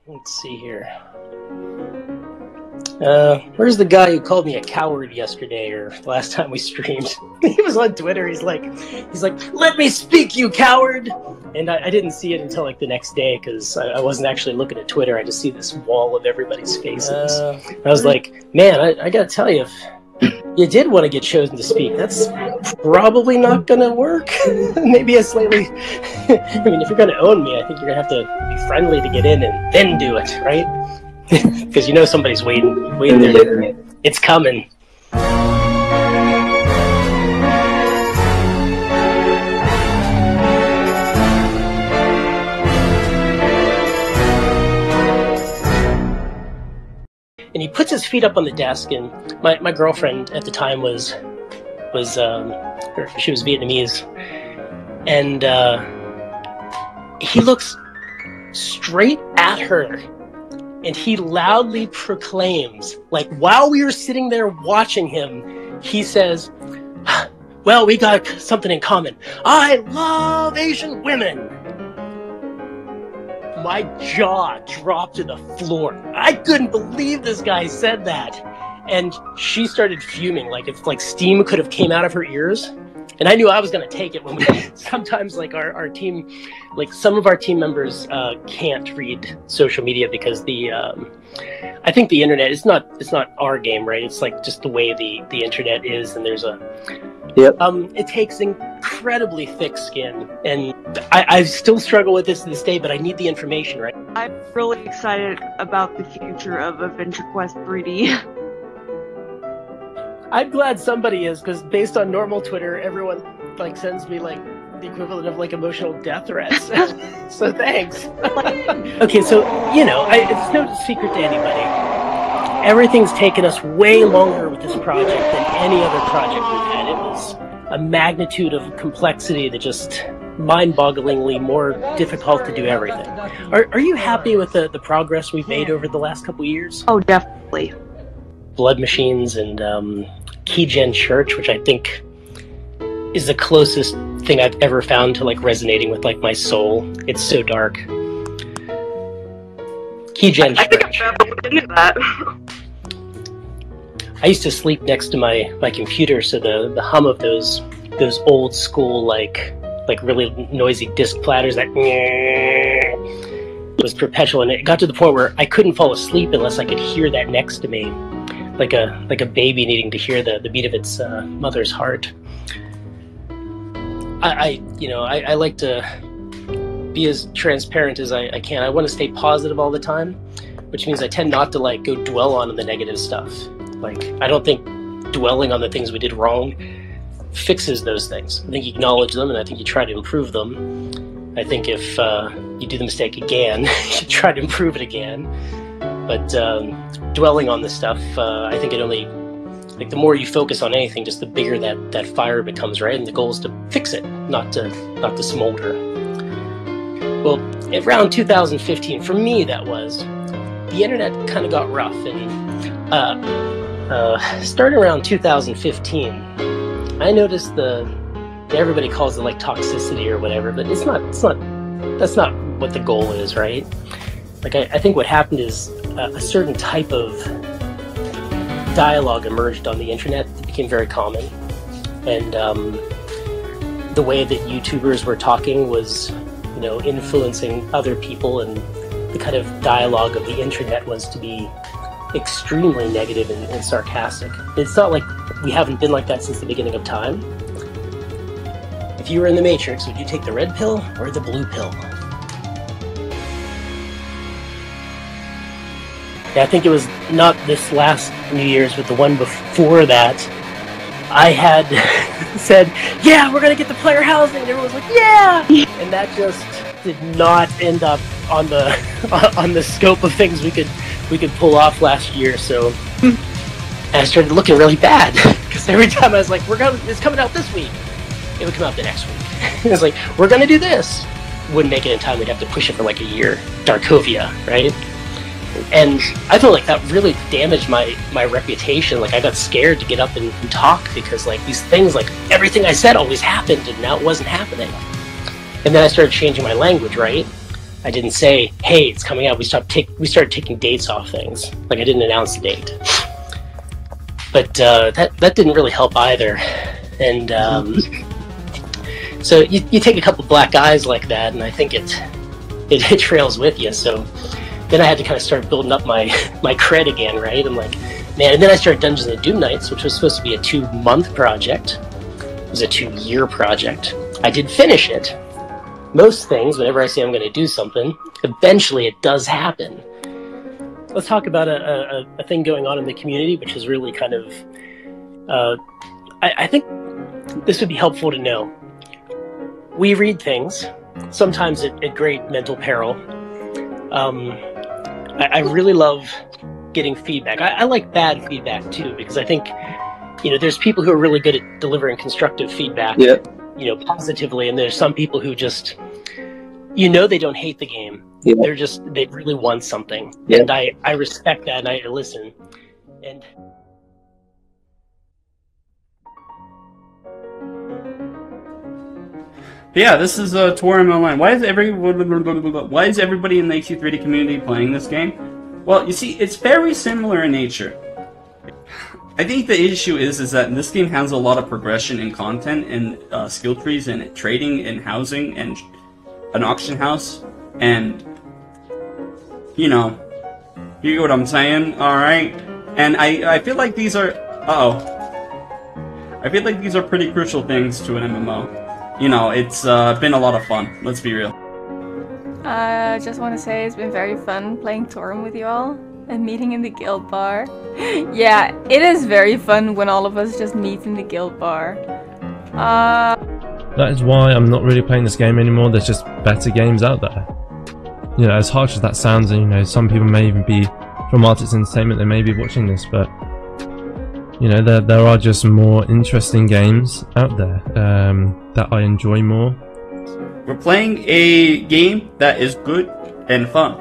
Let's see here. Where's the guy who called me a coward yesterday or the last time we streamed? He was on Twitter. He's like, "Let me speak, you coward!" And I didn't see it until like the next day because I wasn't actually looking at Twitter. I just see this wall of everybody's faces. I was like, man, I gotta tell you, if you did want to get chosen to speak, that's probably not gonna work. Maybe a slightly. I mean, if you're gonna own me, I think you're gonna have to be friendly to get in and then do it, right? Because you know somebody's waiting there. It's coming. And he puts his feet up on the desk, and my girlfriend at the time was she was Vietnamese, and he looks straight at her. And he loudly proclaims, like while we were sitting there watching him, he says, "Well, we got something in common. I love Asian women." My jaw dropped to the floor. I couldn't believe this guy said that. And she started fuming, like if like steam could have came out of her ears. And I knew I was going to take it when we sometimes like our team, like some of our team members can't read social media because I think the internet it's not our game, right? It's like just the way the internet is, and there's it takes incredibly thick skin, and I still struggle with this to this day, but I need the information, right? I'm really excited about the future of Adventure Quest 3D. I'm glad somebody is, because based on normal Twitter, everyone like sends me like the equivalent of like emotional death threats. So thanks. Okay, so you know, it's no secret to anybody. Everything's taken us way longer with this project than any other project we've had. It was a magnitude of complexity that just mind-bogglingly more difficult to do everything. Are you happy with the progress we've made over the last couple of years? Oh, definitely. Blood Machines and Keygen Church, which I think is the closest thing I've ever found to like resonating with like my soul. It's so dark. Keygen Church. I think I've never looked into that. I used to sleep next to my computer, so the hum of those old school like really noisy disc platters that was perpetual, and it got to the point where I couldn't fall asleep unless I could hear that next to me. Like a baby needing to hear the beat of its mother's heart. I like to be as transparent as I can. I want to stay positive all the time, which means I tend not to like go dwell on the negative stuff. Like I don't think dwelling on the things we did wrong fixes those things. I think you acknowledge them, and I think you try to improve them. I think if you do the mistake again, you try to improve it again. But dwelling on this stuff, I think it only, like the more you focus on anything, just the bigger that fire becomes, right? And the goal is to fix it, not to smolder. Well, around 2015, for me that was, the internet kind of got rough, and starting around 2015, I noticed everybody calls it like toxicity or whatever, but that's not what the goal is, right? Like I think what happened is a certain type of dialogue emerged on the internet that became very common, and the way that YouTubers were talking was, you know, influencing other people, and the kind of dialogue of the internet was to be extremely negative and sarcastic. It's not like we haven't been like that since the beginning of time. If you were in the Matrix, would you take the red pill or the blue pill? Yeah, I think it was not this last New Year's, but the one before that, I had said, "Yeah, we're gonna get the player housing," and everyone was like, "Yeah!" And that just did not end up on the scope of things we could pull off last year. So I started looking really bad because every time I was like, "It's coming out this week," it would come out the next week. It was like, "We're gonna do this." Wouldn't make it in time. We'd have to push it for like a year. Darkovia, right? And I feel like that really damaged my reputation. Like I got scared to get up and talk because like these things, like everything I said always happened, and now it wasn't happening. And then I started changing my language, right? I didn't say, hey, it's coming out. We started taking dates off things. Like, I didn't announce the date. But that didn't really help either. And so you take a couple black eyes like that, and I think it trails with you. So then I had to kind of start building up my cred again, right? I'm like, man, and then I started Dungeons and Doom Nights, which was supposed to be a 2-month project. It was a 2-year project. I did finish it. Most things, whenever I say I'm going to do something, eventually it does happen. Let's talk about a thing going on in the community, which is really kind of, I think this would be helpful to know. We read things, sometimes at great mental peril. I really love getting feedback. I like bad feedback too, because I think, there's people who are really good at delivering constructive feedback, positively, and there's some people who just, they don't hate the game. Yeah. They really want something. Yeah. And I respect that, and I listen. And yeah, this is Torum Online. Why is everybody in the HC3D community playing this game? Well, you see, it's very similar in nature. I think the issue is that this game has a lot of progression in content and skill trees and trading and housing and an auction house, and you get what I'm saying, alright? And I feel like these are I feel like these are pretty crucial things to an MMO. It's been a lot of fun, let's be real. I just want to say it's been very fun playing Torum with you all and meeting in the guild bar. Yeah, it is very fun when all of us just meet in the guild bar. That is why I'm not really playing this game anymore. There's just better games out there. As harsh as that sounds, and some people may even be from Artix Entertainment, they may be watching this, but there are just more interesting games out there that I enjoy more. We're playing a game that is good and fun.